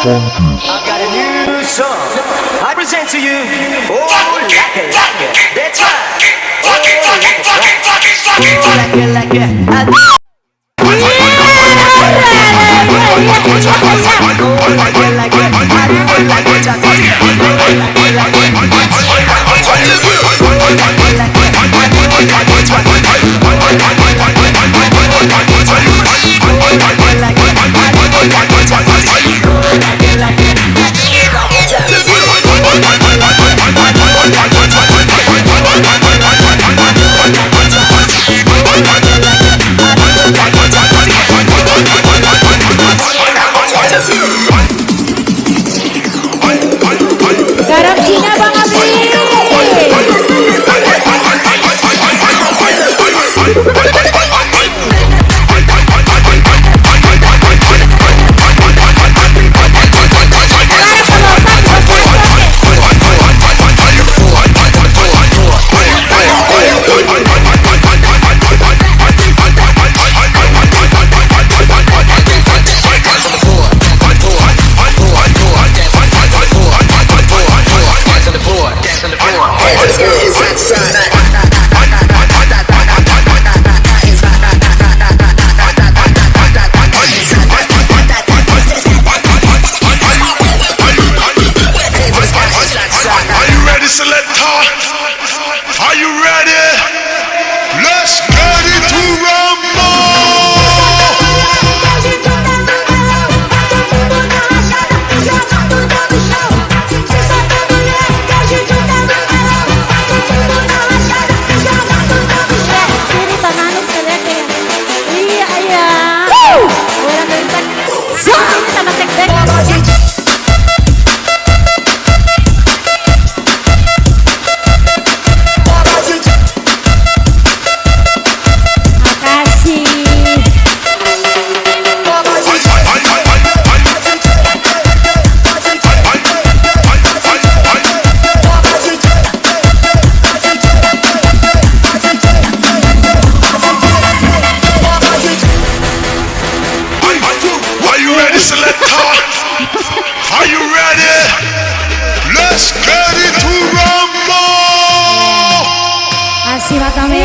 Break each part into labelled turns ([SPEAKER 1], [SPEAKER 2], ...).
[SPEAKER 1] I've got a new song. I present to you. Oh, like it. That's right. Oh, like it.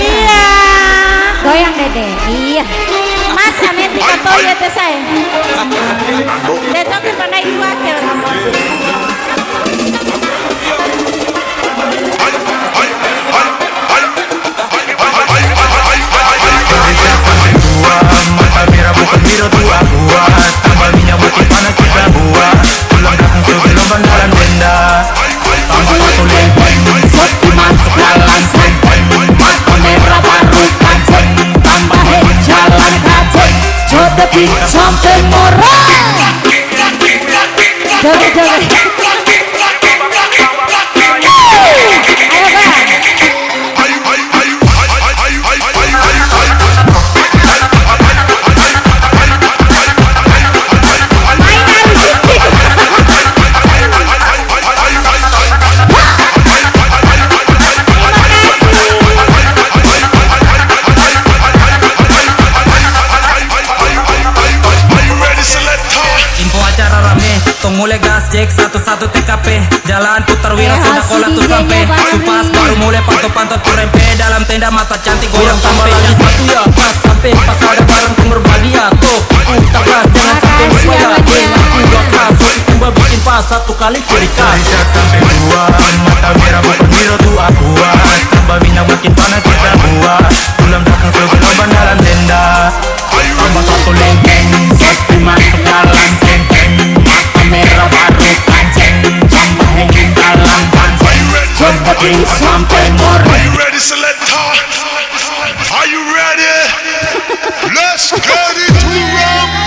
[SPEAKER 2] Iya. Goyang Dede. Iya. Mas amin tiga to ya teh saya. Besok kita naik wakil.
[SPEAKER 3] Mata merah bukan biru tua gua. Tambah minyak makin panas kita gua. Pulang datang sebelum bandaran denda. Tambah satu lempeng, satu masuk jalan sempeng. Mata merah baru kanceng. Tambahin jalan kaceng. Jodoh sampai murah.
[SPEAKER 2] Joget.
[SPEAKER 3] Mulai gas cek satu-satu TKP. Jalan putar wira sudah kolat tuh sampai. Supas baru mulai pantau-pantau tuh rempe. Dalam tenda mata cantik goyang sampai. Lagi satu ya pas sampai pas ada barang timur badia. Tuh tak gas jangan sampai lupa ya. Aku gak keras tiba bikin pas satu kali ciri khas. Sampai dua mata merah bukan biru tuh aku. Tambah minyak makin panas bisa gua. Pulang datang sebelum bandaran tenda. Tambah satu lempeng satu masuk dalam sempeng. Merah baru kanceng, tambahin dalam kanceng. Jempetin sampai mor.
[SPEAKER 4] Are you ready, Selector? Are you ready? Let's get it to rock.